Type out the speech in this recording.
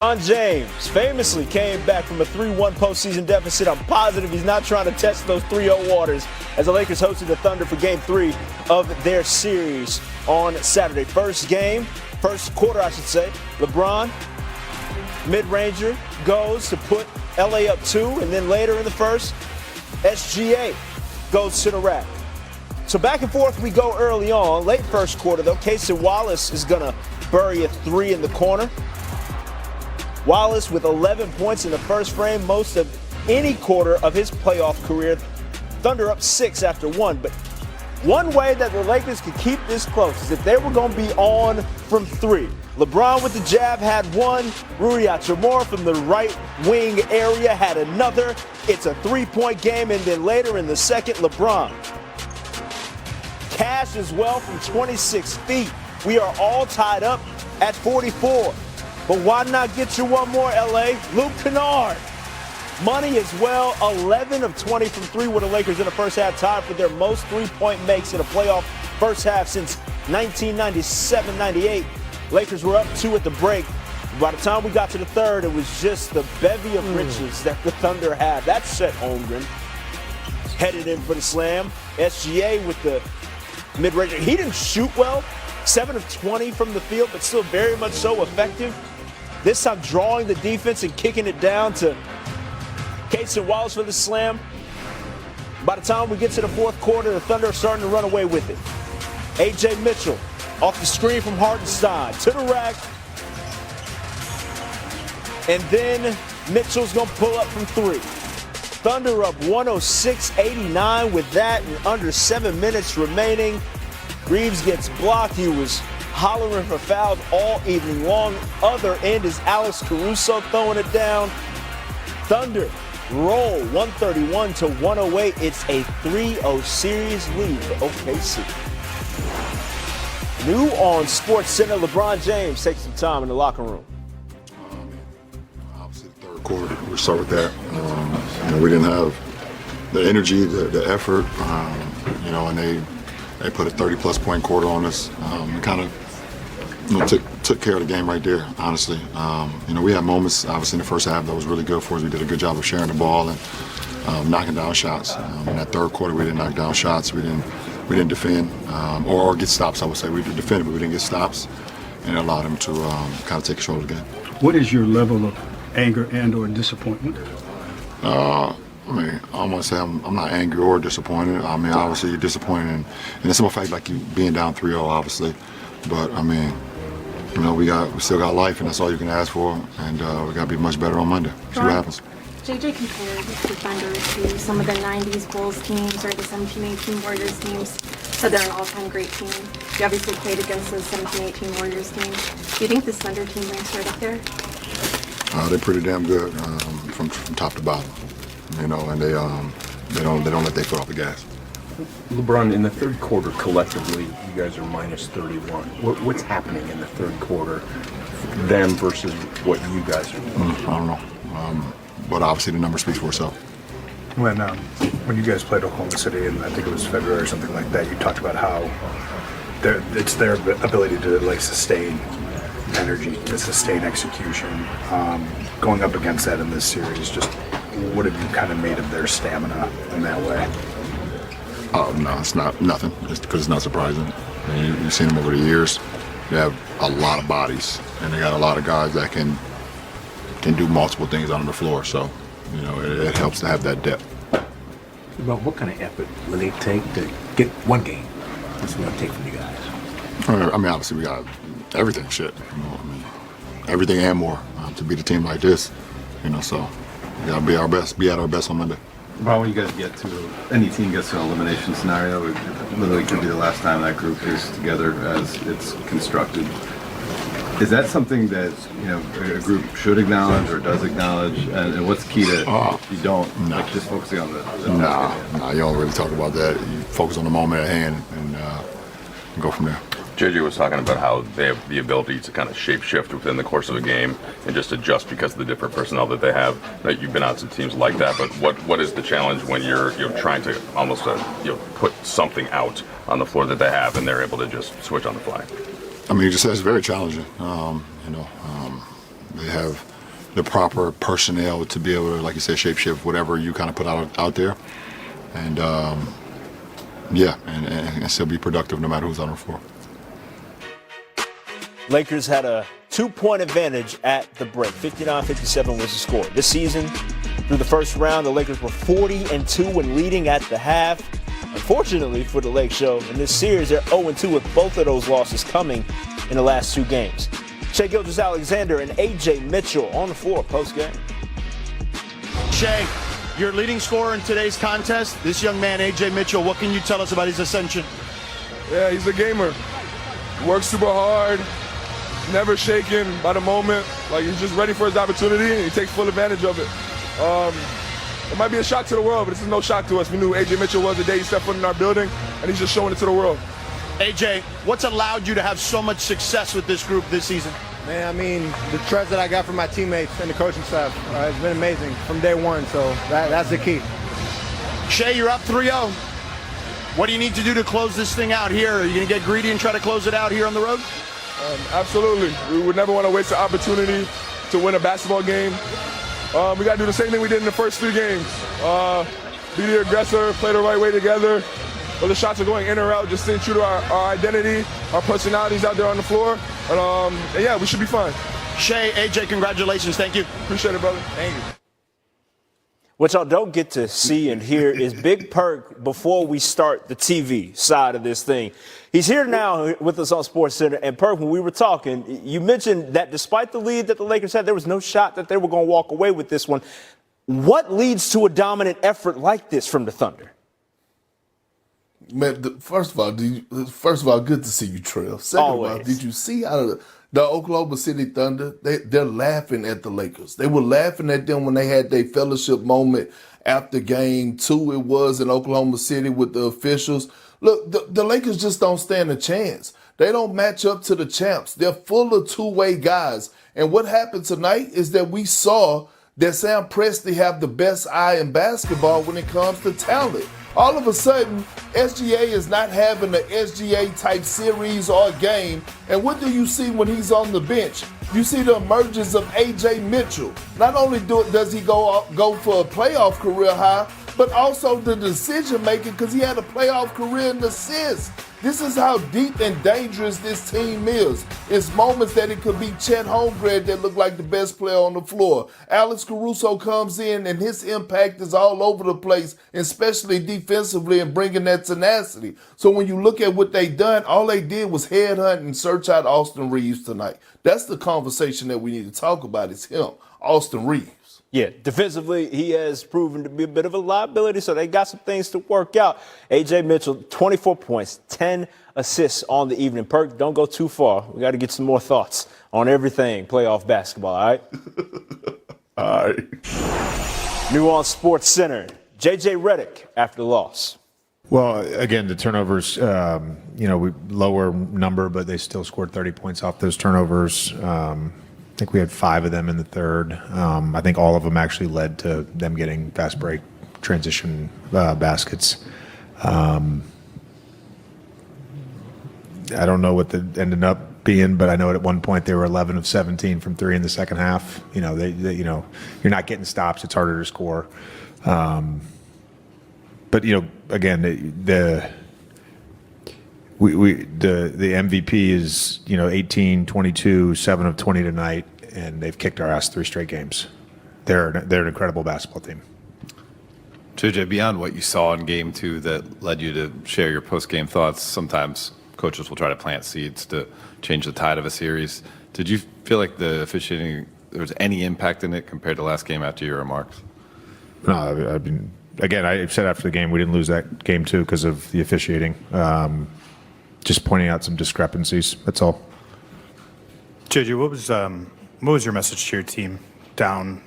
LeBron James famously came back from a 3-1 postseason deficit. I'm positive he's not trying to test those 3-0 waters as the Lakers hosted the Thunder for Game 3 of their series on Saturday. First quarter, LeBron, mid-ranger, goes to put LA up 2, and then later in the first, SGA goes to the rack. So back and forth we go early on. Late first quarter, though, Casey Wallace is going to bury a 3 in the corner. Wallace with 11 points in the first frame, most of any quarter of his playoff career. Thunder up 6 after 1. But one way that the Lakers could keep this close is if they were going to be on from 3. LeBron with the jab had 1. Rui Hachimura from the right wing area had another. It's a 3-point game, and then later in the second, LeBron. Cash as well from 26 feet. We are all tied up at 44. But why not get you one more, LA? Luke Kennard. Money as well, 11 of 20 from 3 with the Lakers in the first half, tied for their most 3-point makes in a playoff first half since 1997-98. Lakers were up 2 at the break. By the time we got to the third, it was just the bevy of riches that the Thunder had. That's Chet Holmgren headed in for the slam. SGA with the mid-range. He didn't shoot well. 7 of 20 from the field, but still very much so effective. This time drawing the defense and kicking it down to Casey Wallace for the slam. By the time we get to the fourth quarter, the Thunder are starting to run away with it. A.J. Mitchell off the screen from Hartenstein to the rack. And then Mitchell's going to pull up from 3. Thunder up 106-89 with that and under 7 minutes remaining. Reeves gets blocked. He was hollering for fouls all evening long. Other end is Alex Caruso throwing it down. Thunder roll 131-108. It's a 3-0 series lead for OKC. New on SportsCenter, LeBron James takes some time in the locker room. Obviously, the third quarter, we'll start with that. We didn't have the energy, the effort, and they put a 30-plus point quarter on us. We kind of took care of the game right there, honestly. We had moments, obviously, in the first half that was really good for us. We did a good job of sharing the ball and knocking down shots. In that third quarter, we didn't knock down shots. We didn't defend or get stops, I would say. We defended, but we didn't get stops, and it allowed them to kind of take control of the game. What is your level of anger and or disappointment? I don't want to say I'm not angry or disappointed. Obviously you're disappointed in the simple fact like you being down 3-0, obviously. But we still got life, and that's all you can ask for. And we got to be much better on Monday. See what happens. JJ compared the Thunder to some of the 90s Bulls teams or the 17-18 Warriors teams. So they're an all-time great team. You obviously played against those 17-18 Warriors teams. Do you think this Thunder team ranks right up there? They're pretty damn good from top to bottom. And they don't let their foot off the gas. LeBron, in the third quarter, collectively, you guys are minus 31. What's happening in the third quarter, them versus what you guys are doing? I don't know. But obviously the number speaks for itself. When you guys played Oklahoma City, and I think it was February or something like that, you talked about how it's their ability to sustain energy, to sustain execution. Going up against that in this series, just what have you kind of made of their stamina in that way? No, it's not nothing. It's because it's not surprising. You've seen them over the years. They have a lot of bodies, and they got a lot of guys that can do multiple things on the floor. So, it helps to have that depth. About what kind of effort will it take to get one game? What's it going to take from you guys? Obviously we got everything. Everything and more to beat a team like this. So we got to be our best, be at our best on Monday. Well, when you guys get to, any team gets to an elimination scenario, it literally could be the last time that group is together as it's constructed. Is that something that, a group should acknowledge or does acknowledge? And what's key to, you don't, just focusing on the No, you don't really talk about that. You focus on the moment at hand and go from there. JJ was talking about how they have the ability to kind of shape shift within the course of a game and just adjust because of the different personnel that they have. Right? You've been on some teams like that, but what is the challenge when you're trying to almost put something out on the floor that they have and they're able to just switch on the fly? It just says it's very challenging. They have the proper personnel to be able to, like you said, shapeshift whatever you kind of put out there. And, and still be productive no matter who's on the floor. Lakers had a 2-point advantage at the break. 59-57 was the score. This season, through the first round, the Lakers were 40-2 when leading at the half. Unfortunately for the Lake Show, in this series, they're 0-2 with both of those losses coming in the last 2 games. Shai Gilgeous-Alexander and A.J. Mitchell on the floor post-game. Shai, your leading scorer in today's contest, this young man, A.J. Mitchell, what can you tell us about his ascension? Yeah, he's a gamer. Works super hard, never shaken by the moment. Like, he's just ready for his opportunity, and he takes full advantage of it. It might be a shock to the world, but this is no shock to us. We knew A.J. Mitchell was the day he stepped foot in our building, and he's just showing it to the world. A.J., what's allowed you to have so much success with this group this season? Man, I mean, the trust that I got from my teammates and the coaching staff has been amazing from day one, so that's the key. Shai, you're up 3-0. What do you need to do to close this thing out here? Are you going to get greedy and try to close it out here on the road? Absolutely. We would never want to waste the opportunity to win a basketball game. We got to do the same thing we did in the first 3 games. Be the aggressor, play the right way together. Whether the shots are going in or out, just stay true to our identity, our personalities out there on the floor. And yeah, we should be fine. Shai, AJ, congratulations. Thank you. Appreciate it, brother. Thank you. What y'all don't get to see and hear is Big Perk before we start the TV side of this thing. He's here now with us on SportsCenter. And Perk, when we were talking, you mentioned that despite the lead that the Lakers had, there was no shot that they were going to walk away with this one. What leads to a dominant effort like this from the Thunder? Man, first of all, good to see you, Trail. Second Always. of all, did you see out of the Oklahoma City Thunder? They're laughing at the Lakers. They were laughing at them when they had their fellowship moment after Game 2. It was in Oklahoma City with the officials. Look, the Lakers just don't stand a chance. They don't match up to the champs. They're full of two-way guys. And what happened tonight is that we saw that Sam Presti have the best eye in basketball when it comes to talent. All of a sudden, SGA is not having an SGA-type series or game. And what do you see when he's on the bench? You see the emergence of A.J. Mitchell. Not only does he go for a playoff career high, but also the decision-making because he had a playoff career in assists. This is how deep and dangerous this team is. It's moments that it could be Chet Holmgren that look like the best player on the floor. Alex Caruso comes in and his impact is all over the place, especially defensively and bringing that tenacity. So when you look at what they done, all they did was headhunt and search out Austin Reeves tonight. That's the conversation that we need to talk about is him, Austin Reeves. Yeah, defensively, he has proven to be a bit of a liability, so they got some things to work out. A.J. Mitchell, 24 points, 10 assists on the evening. Perk, don't go too far. We got to get some more thoughts on everything playoff basketball, all right? All right. New on SportsCenter, J.J. Redick after the loss. Well, again, the turnovers, we lower number, but they still scored 30 points off those turnovers. I think we had 5 of them in the third. I think all of them actually led to them getting fast break transition baskets. I don't know what they ended up being, but I know at one point they were 11 of 17 from 3 in the second half. You're not getting stops. It's harder to score. But again, the MVP is 18, 22, 7 of 20 tonight, and they've kicked our ass 3 straight games. They're an incredible basketball team. JJ, beyond what you saw in Game 2 that led you to share your post-game thoughts, sometimes coaches will try to plant seeds to change the tide of a series. Did you feel like the officiating, there was any impact in it compared to last game after your remarks? No, again, I said after the game we didn't lose that game 2 because of the officiating. Just pointing out some discrepancies. That's all. JJ, what was your message to your team down